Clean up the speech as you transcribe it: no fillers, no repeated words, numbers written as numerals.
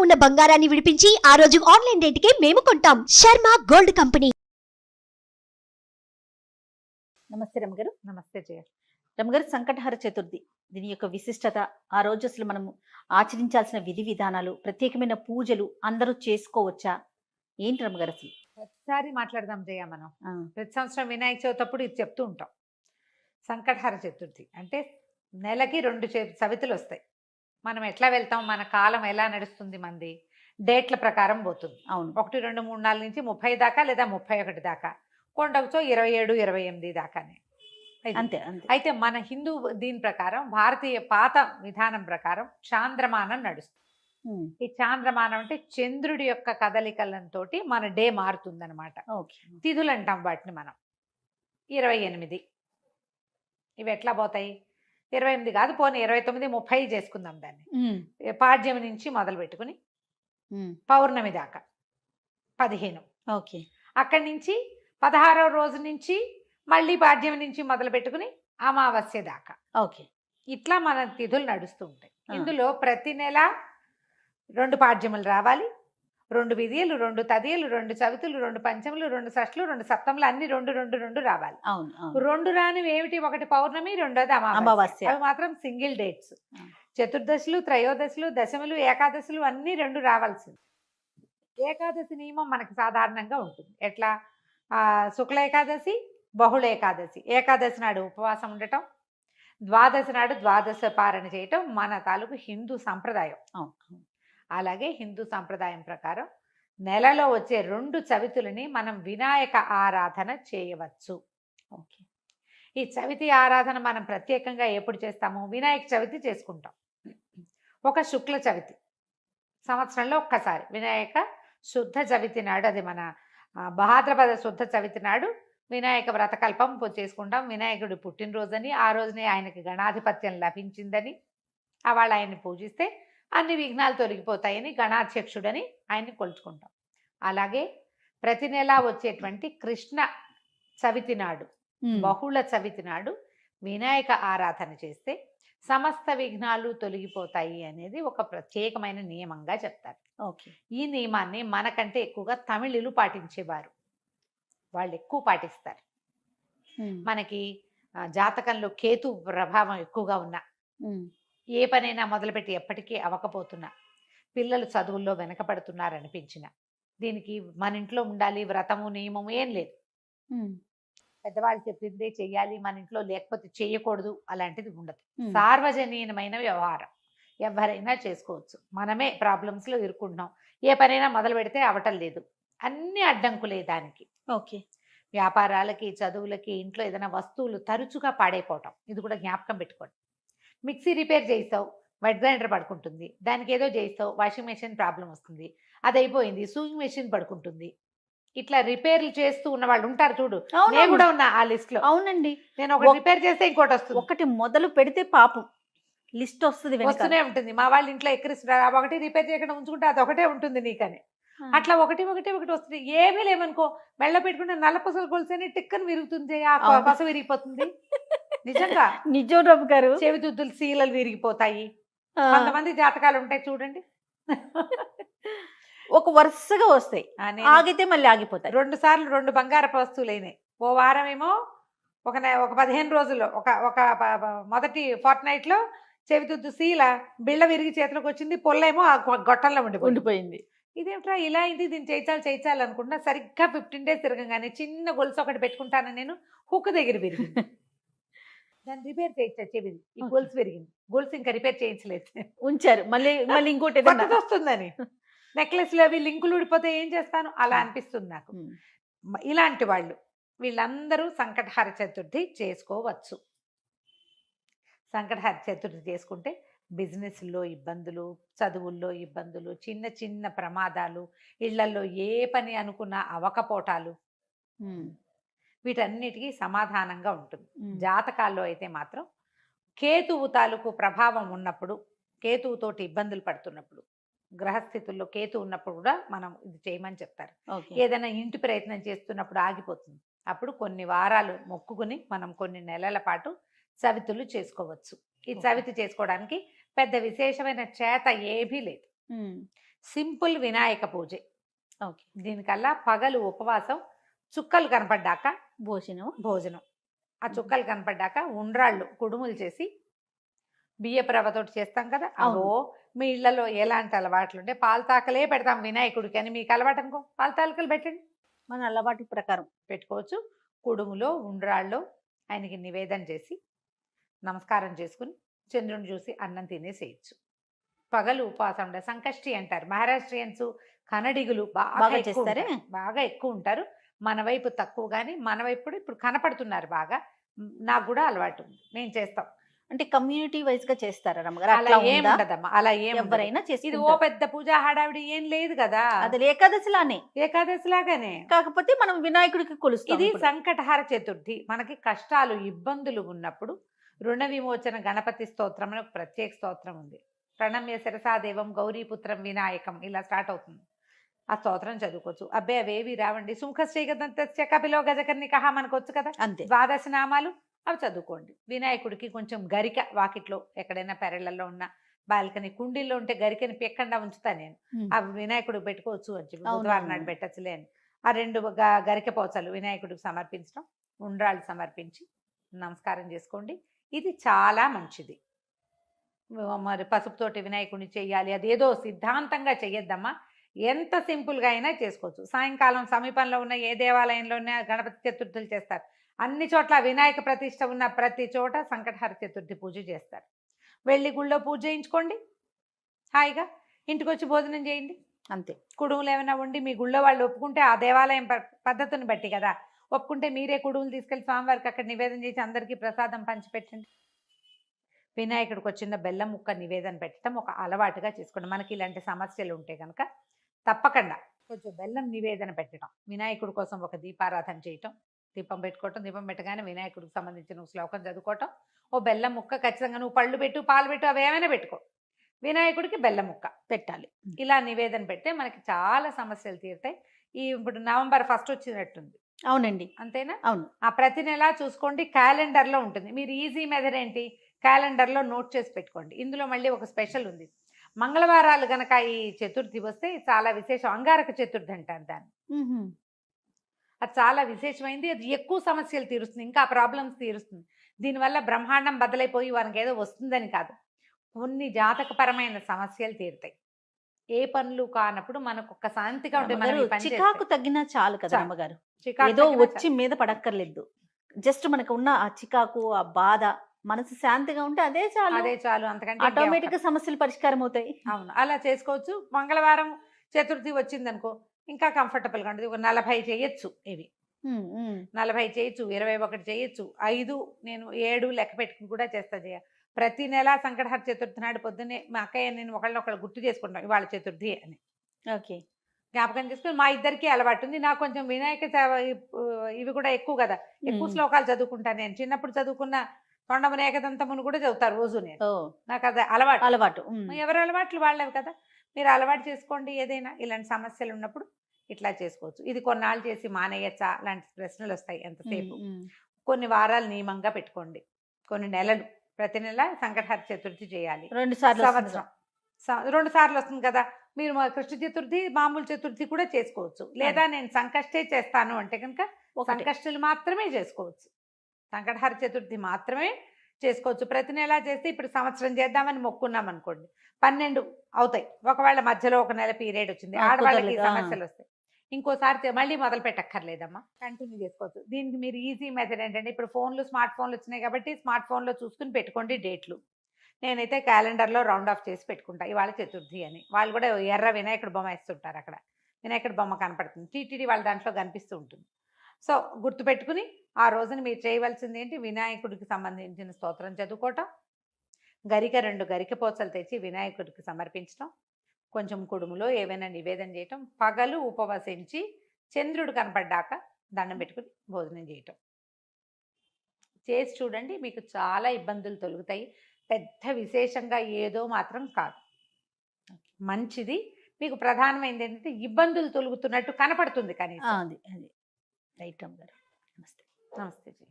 ఉన్న బంగారాన్ని విడిపించి ఆ రోజు ఆన్లైన్ రేటుకే మేము కొంటాం. Sharma gold company. నమస్తే రమగారు. నమస్తే జయ. రమగారు, సంకటహర చతుర్థి దీని యొక్క విశిష్టత, ఆ రోజు అసలు మనము ఆచరించాల్సిన విధి విధానాలు, ప్రత్యేకమైన పూజలు అందరూ చేసుకోవచ్చా? ఏంటి రమగారు అసలు? ప్రతిసారి మాట్లాడదాం జయ. మనం ప్రతి సంవత్సరం వినాయక చవితి అప్పుడు ఇది చెప్తూ ఉంటాం. సంకటహర చతుర్థి అంటే నెలకి 2 చవితులు వస్తాయి. మనం ఎట్లా వెళ్తాం, మన కాలం ఎలా నడుస్తుంది, మంది డేట్ల ప్రకారం పోతుంది. అవును, 1, 2, 3, 4 నుంచి 30 దాకా లేదా 31 దాకా, కొండకుతో 27, 28 దాకానే. అంతే అంతే. అయితే మన హిందూ దీని ప్రకారం, భారతీయ పాత విధానం ప్రకారం చాంద్రమానం నడుస్తుంది. ఈ చాంద్రమానం అంటే చంద్రుడి యొక్క కదలికలతో మన డే మారుతుందన్నమాట. తిథులు అంటాం వాటిని మనం. 28 ఇవి ఎట్లా పోతాయి? 28 కాదు, పోనీ 29, 30 చేసుకుందాం దాన్ని. పాడ్యమి నుంచి మొదలు పెట్టుకుని పౌర్ణమి దాకా 15. ఓకే. అక్కడి నుంచి 16వ రోజు నుంచి మళ్ళీ పాడ్యమి నుంచి మొదలు పెట్టుకుని అమావాస్య దాకా. ఓకే. ఇట్లా మన తిథులు నడుస్తూ ఉంటాయి. ఇందులో ప్రతి నెల 2 పాడ్యములు రావాలి, 2 విధియలు, 2 తదియలు, 2 చవితులు, 2 పంచములు, 2 షష్ఠులు, 2 సప్తములు, అన్ని 2, 2, 2 రావాలి. అవును. 2 రానివి ఏమిటి? ఒకటి పౌర్ణమి, రెండోది అమావాస్య. అవి మాత్రం సింగిల్ డేట్స్. చతుర్దశులు, త్రయోదశులు, దశములు, ఏకాదశులు అన్ని 2 రావాల్సింది. ఏకాదశి నియమం మనకి సాధారణంగా ఉంటుంది. ఎట్లా? శుక్ల ఏకాదశి, బహుళ ఏకాదశి. ఏకాదశి నాడు ఉపవాసం ఉండటం, ద్వాదశి నాడు ద్వాదశ పారణ చేయటం మన తాలూకు హిందూ సంప్రదాయం. అలాగే హిందూ సంప్రదాయం ప్రకారం నెలలో వచ్చే 2 చవితులని మనం వినాయక ఆరాధన చేయవచ్చు. ఓకే. ఈ చవితి ఆరాధన మనం ప్రత్యేకంగా ఎప్పుడు చేస్తాము? వినాయక చవితి చేసుకుంటాం. ఒక శుక్ల చవితి సంవత్సరంలో ఒక్కసారి వినాయక శుద్ధ చవితి నాడు, అది మన భాద్రపద శుద్ధ చవితి నాడు వినాయక వ్రతకల్పం చేసుకుంటాం. వినాయకుడి పుట్టినరోజని, ఆ రోజునే ఆయనకి గణాధిపత్యం లభించిందని, వాళ్ళు ఆయన్ని పూజిస్తే అన్ని విఘ్నాలు తొలగిపోతాయని గణాధ్యక్షుడని ఆయన్ని కొలుచుకుంటాం. అలాగే ప్రతి నెల వచ్చేటువంటి కృష్ణ చవితి నాడు, బహుళ చవితి నాడు వినాయక ఆరాధన చేస్తే సమస్త విఘ్నాలు తొలగిపోతాయి అనేది ఒక ప్రత్యేకమైన నియమంగా చెప్తారు. ఓకే. ఈ నియమాన్ని మనకంటే ఎక్కువగా తమిళులు పాటించేవారు. వాళ్ళు ఎక్కువ పాటిస్తారు. మనకి జాతకంలో కేతు ప్రభావం ఎక్కువగా ఉన్నా, ఏ పనైనా మొదలుపెట్టి ఎప్పటికీ అవ్వకపోతున్నా, పిల్లలు చదువుల్లో వెనకపడుతున్నారనిపించిన, దీనికి మన ఇంట్లో ఉండాలి వ్రతము నియమము ఏం లేదు. పెద్దవాళ్ళు చెప్పిందే చెయ్యాలి, మన ఇంట్లో లేకపోతే చెయ్యకూడదు అలాంటిది ఉండదు. సార్వజనీయమైన వ్యవహారం, ఎవరైనా చేసుకోవచ్చు. మనమే ప్రాబ్లమ్స్లో ఇరుక్కుంటున్నాం. ఏ పనైనా మొదలు పెడితే అవటం లేదు, అన్ని అడ్డంకులే దానికి. ఓకే. వ్యాపారాలకి, చదువులకి, ఇంట్లో ఏదైనా వస్తువులు తరచుగా పాడైపోవటం, ఇది కూడా జ్ఞాపకం పెట్టుకోండి. మిక్సీ రిపేర్ చేయిస్తావు, వెట్ గ్రైండర్ పడుకుంటుంది. దానికి ఏదో చేయిస్తావు, వాషింగ్ మెషిన్ ప్రాబ్లం వస్తుంది, అది అయిపోయింది, సూయింగ్ మెషిన్ పడుకుంటుంది. ఇట్లా రిపేర్లు చేస్తూ ఉన్న వాళ్ళు ఉంటారు చూడు. నేను కూడా ఉన్నా ఆ లిస్ట్ లో. అవునండి. నేను ఒకటి రిపేర్ చేస్తే ఇంకోటి వస్తుంది. ఒకటి మొదలు పెడితే పాపం లిస్ట్ వస్తుంది, వస్తూనే ఉంటుంది. మా వాళ్ళ ఇంట్లో ఎక్కిరిస్తున్నారు, ఒకటి రిపేర్ చేయకుండా ఉంచుకుంటే అది ఒకటే ఉంటుంది నీకని. అట్లా ఒకటి వస్తుంది. ఏమీ లేవనుకో, మెళ్ళ పెట్టుకుంటే నల్ల పసలు కొలిసేని టిక్కని విరుగుతుంది, ఆ పస విరిగిపోతుంది. నిజంగా నిజం రవి గారు. చెవిదుద్దులు సీలలు విరిగిపోతాయి. కొంతమంది జాతకాలు ఉంటాయి చూడండి, ఒక వరుసగా వస్తాయి, ఆగితే మళ్ళీ ఆగిపోతాయి. 2 సార్లు 2 బంగారపు వస్తువులు అయినాయి. ఓ వారమేమో ఒక 15 రోజుల్లో ఒక మొదటి ఫోర్ట్నైట్ లో చెవిదుద్దు సీల బిళ్ళ విరిగి చేతిలోకి వచ్చింది, పొల్లేమో ఆ గొట్టంలో ఉండిపోయింది. ఇదేమిట్రా ఇలా అయింది, దీన్ని చేయించాలి అనుకుంటున్నా. సరిగ్గా 15 days తిరగంగానే చిన్న గొలుసు ఒకటి పెట్టుకుంటాను నేను, హుక్ దగ్గర విరిగింది. దాన్ని రిపేర్ చేయించా, చెవిది ఈ గొలుసు విరిగింది. గొలుసు ఇంకా రిపేర్ చేయించలేదు, ఉంచారు. మళ్ళీ ఇంకోటి వస్తుందని. నెక్లెస్లు అవి లింకులు ఊడిపోతే ఏం చేస్తాను, అలా అనిపిస్తుంది నాకు. ఇలాంటి వాళ్ళు వీళ్ళందరూ సంకటహర చతుర్థి చేసుకోవచ్చు. సంకటహర చతుర్థి చేసుకుంటే బిజినెస్లో ఇబ్బందులు, చదువుల్లో ఇబ్బందులు, చిన్న చిన్న ప్రమాదాలు, ఇళ్లలో ఏ పని అనుకున్నా అవకపోటాలు, వీటన్నిటికీ సమాధానంగా ఉంటుంది. జాతకాల్లో అయితే మాత్రం కేతువు తాలూకు ప్రభావం ఉన్నప్పుడు, కేతువుతోటి ఇబ్బందులు పడుతున్నప్పుడు, గ్రహస్థితుల్లో కేతు ఉన్నప్పుడు కూడా మనం ఇది చేయమని చెప్తారు. ఏదైనా ఇంటి ప్రయత్నం చేస్తున్నప్పుడు ఆగిపోతుంది, అప్పుడు కొన్ని వారాలు మొక్కుకుని మనం కొన్ని నెలల పాటు చవితులు చేసుకోవచ్చు. ఈ చవితి చేసుకోవడానికి పెద్ద విశేషమైన చేత ఏమీ లేదు. సింపుల్ వినాయక పూజ. ఓకే. దీనికల్లా పగలు ఉపవాసం, చుక్కలు కనపడ్డాక భోజనం. ఆ చుక్కలు కనపడ్డాక ఉండ్రాళ్ళు కుడుములు చేసి బియ్యపు రవ్వతోటి చేస్తాం కదా. అవును. అవో మీ ఇళ్లలో ఎలాంటి అలవాట్లు ఉంటే పాలతాకలే పెడతాం వినాయకుడికి అని మీకు అలవాటు అనుకో, పాలతాకలు పెట్టండి, మన అలవాటు ప్రకారం పెట్టుకోవచ్చు. కుడుములో ఉండ్రాళ్ళు ఆయనకి నివేదన చేసి నమస్కారం చేసుకుని చంద్రుని చూసి అన్నం తినేసేయచ్చు. పగలు ఉపవాసం ఉండే సంకష్టి అంటారు మహారాష్ట్రియన్స్, కన్నడిగులు బాగా చేస్తారే? బాగా ఎక్కువ ఉంటారు. మన వైపు తక్కువ, కానీ మన వైపు కూడా ఇప్పుడు కనపడుతున్నారు బాగా. నాకు కూడా అలవాటు ఉంది, నేను చేస్తాం. అంటే కమ్యూనిటీ వైజ్ గా చేస్తారా రమ్మగారు? అలా అట్లా ఏం ఉందా? ఉండదమ్మా, అలా ఏం ఉండదు. ఎవరైనా ఇది ఓ చేసుకుంటారు. పెద్ద పూజా హడావిడి ఏం లేదు కదా, అది ఏకాదశిలానే, ఏకాదశి లాగానే. కాకపోతే మనం వినాయకుడికి కొలుస్తాం. ఇది ఇప్పుడు. సంకటహార చతుర్థి. మనకి కష్టాలు ఇబ్బందులు ఉన్నప్పుడు రుణ విమోచన గణపతి స్తోత్రం అని ఒక ప్రత్యేక స్తోత్రం ఉంది. ప్రణమ్య శిరసాదేవం గౌరీపుత్రం వినాయకం, ఇలా స్టార్ట్ అవుతుంది. ఆ స్తోత్రం చదువుకోవచ్చు. అబ్బాయి అవేవి రావండి. సుముఖశ్రీగదంత్య కపిలో గజకర్ణికః మనకు వచ్చు కదా, అంతే. ద్వాదశ నామాలు, అవి చదువుకోండి. వినాయకుడికి కొంచెం గరిక వాకిట్లో ఎక్కడైనా పెరళ్ళల్లో ఉన్న బాల్కనీ కుండీల్లో ఉంటే గరికని పెక్కకుండా ఉంచుతా నేను. అవి వినాయకుడికి పెట్టుకోవచ్చు అని చెప్పి, బుధవారం నాడు పెట్టచ్చులే అని. ఆ 2 గరిక పోచలు వినాయకుడికి సమర్పించడం, ఉండ్రాళ్ళు సమర్పించి నమస్కారం చేసుకోండి. ఇది చాలా మంచిది. మరి పసుపుతోటి వినాయకుడిని చెయ్యాలి అదేదో సిద్ధాంతంగా చెయ్యొద్దమ్మా. ఎంత సింపుల్గా అయినా చేసుకోవచ్చు. సాయంకాలం సమీపంలో ఉన్న ఏ దేవాలయంలోనే గణపతి చతుర్థులు చేస్తారు. అన్ని చోట్ల వినాయక ప్రతిష్ట ఉన్న ప్రతి చోట సంకటహర చతుర్థి పూజ చేస్తారు. వెళ్ళి గుళ్ళో పూజ చేయించుకోండి, హాయిగా ఇంటికి వచ్చి భోజనం చేయండి, అంతే. కుడుములు ఏమైనా ఉండి మీ గుళ్ళో వాళ్ళు ఒప్పుకుంటే, ఆ దేవాలయం పద్ధతిని బట్టి కదా, ఒప్పుకుంటే మీరే కుడుములు తీసుకెళ్ళి స్వామివారికి అక్కడ నివేదన చేసి అందరికీ ప్రసాదం పంచిపెట్టండి. వినాయకుడికి వచ్చిన బెల్లం ముక్క నివేదన పెట్టడం ఒక అలవాటుగా చేసుకోండి. మనకి ఇలాంటి సమస్యలు ఉంటే కనుక తప్పకుండా కొంచెం బెల్లం నివేదన పెట్టడం, వినాయకుడి కోసం ఒక దీపారాధన చేయటం, దీపం పెట్టుకోవటం, దీపం పెట్టగానే వినాయకుడికి సంబంధించిన శ్లోకం చదువుకోవటం, ఓ బెల్లం ముక్క ఖచ్చితంగా, నువ్వు పళ్ళు పెట్టు పాలు పెట్టు అవి ఏమైనా పెట్టుకో, వినాయకుడికి బెల్లం ముక్క పెట్టాలి. ఇలా నివేదన పెడితే మనకి చాలా సమస్యలు తీరుతాయి. ఇప్పుడు నవంబర్ 1 వచ్చినట్టుంది, అవునండి, అంతేనా? అవును. ఆ ప్రతి నెల చూసుకోండి, క్యాలెండర్లో ఉంటుంది. మీరు ఈజీ మెథడ్ ఏంటి, క్యాలెండర్లో నోట్ చేసి పెట్టుకోండి. ఇందులో మళ్ళీ ఒక స్పెషల్ ఉంది. మంగళవారాలు గనక ఈ చతుర్థి వస్తే చాలా విశేషం. అంగారక చతుర్థి అంటారు దాన్ని. అది చాలా విశేషమైంది. అది ఎక్కువ సమస్యలు తీరుస్తుంది, ఇంకా ప్రాబ్లమ్స్ తీరుస్తుంది. దీనివల్ల బ్రహ్మాండం బదలైపోయి వారికి ఏదో వస్తుందని కాదు, కొన్ని జాతకపరమైన సమస్యలు తీరుతాయి. ఏ పనులు కానప్పుడు మనకు ఒక శాంతిగా ఉంటే మనం ఈ పని చికాకు చేస్తే తగ్గినా చాలు కదా చాలు. అమ్మగారు. చికాకు ఏదో తగ్గినా వచ్చి మీద పడక్కర్లేదు. జస్ట్ మనకు ఉన్న ఆ చికాకు, ఆ బాధ, మనసు శాంతిగా ఉంటే అదే చాలు. అదే చాలు, అంతకంటే ఆటోమేటిక్ గా సమస్యలు పరిష్కారం అవుతాయి. అవును, అలా చేసుకోవచ్చు. మంగళవారం చతుర్థి వచ్చిందనుకో ఇంకా కంఫర్టబుల్గా ఉంటుంది. ఒక 40 చేయొచ్చు, ఇవి 40 చేయొచ్చు, 21 చేయొచ్చు, 5 నేను 7 లెక్క పెట్టుకుని కూడా చేస్తా. ప్రతి నెల సంకటహర చతుర్థి నాడు పొద్దున్నే మా అక్కయ్య నేను ఒకళ్ళు గుర్తు చేసుకుంటాం ఇవాళ చతుర్థి అని. ఓకే, జ్ఞాపకం చేసుకుని మా ఇద్దరికి అలవాటు ఉంది. నాకు కొంచెం వినాయక ఇవి కూడా ఎక్కువ కదా, ఎక్కువ శ్లోకాలు చదువుకుంటాను నేను. చిన్నప్పుడు చదువుకున్న తొండమున ఏకదంతమును కూడా చదువుతారు రోజు నేను. నాకు అది అలవాటు. ఎవరి అలవాట్లు వాళ్ళవి కదా, మీరు అలవాటు చేసుకోండి. ఏదైనా ఇలాంటి సమస్యలు ఉన్నప్పుడు ఇట్లా చేసుకోవచ్చు. ఇది కొన్నాళ్ళు చేసి మానేయచ్చా లాంటి ప్రశ్నలు వస్తాయి ఎంతసేపు. కొన్ని వారాలు నియమంగా పెట్టుకోండి, కొన్ని నెలలు, ప్రతి నెల సంకటహర చతుర్థి చేయాలి. 2 సార్లు సంవత్సరం 2 సార్లు వస్తుంది కదా, మీరు కృష్ణ చతుర్థి మామూలు చతుర్థి కూడా చేసుకోవచ్చు. లేదా నేను సంకష్టే చేస్తాను అంటే కనుక సంకష్టులు మాత్రమే చేసుకోవచ్చు, సంకటహర చతుర్థి మాత్రమే చేసుకోవచ్చు. ప్రతి నెల చేస్తే ఇప్పుడు సంవత్సరం చేద్దామని మొక్కున్నాం అనుకోండి, 12 అవుతాయి. ఒకవేళ మధ్యలో ఒక నెల పీరియడ్ వచ్చింది, ఆడవాళ్ళకి సమస్యలు వస్తాయి, ఇంకోసారి మళ్ళీ మొదలు పెట్టక్కర్లేదమ్మా, కంటిన్యూ చేసుకోవచ్చు. దీనికి మీరు ఈజీ మెథడ్ ఏంటంటే, ఇప్పుడు స్మార్ట్ ఫోన్లు వచ్చినాయి కాబట్టి స్మార్ట్ ఫోన్లో చూసుకుని పెట్టుకోండి డేట్లు. నేనైతే క్యాలెండర్లో రౌండ్ ఆఫ్ చేసి పెట్టుకుంటా ఇవాళ చతుర్థి అని. వాళ్ళు కూడా ఎర్ర వినాయకుడు బొమ్మ వేస్తుంటారు, అక్కడ వినాయకుడు బొమ్మ కనపడుతుంది, టీటీడీ వాళ్ళ దాంట్లో కనిపిస్తూ ఉంటుంది. సో గుర్తుపెట్టుకుని ఆ రోజున మీరు చేయవలసింది ఏంటి, వినాయకుడికి సంబంధించిన స్తోత్రం చదువుకోవటం, గరిక 2 గరిక పోచలు తెచ్చి వినాయకుడికి సమర్పించడం, కొంచెం కుడుములో ఏవైనా నివేదన చేయటం, పగలు ఉపవసించి చంద్రుడు కనపడ్డాక దండం పెట్టుకుని భోజనం చేయటం చేసి చూడండి. మీకు చాలా ఇబ్బందులు తొలుగుతాయి. పెద్ద విశేషంగా ఏదో మాత్రం కాదు, మంచిది. మీకు ప్రధానమైనది ఏంటంటే ఇబ్బందులు తొలుగుతున్నట్టు కనపడుతుంది. కానీ అది రైట్ అమ్మగారు. నమస్తే. నమస్తే జీ.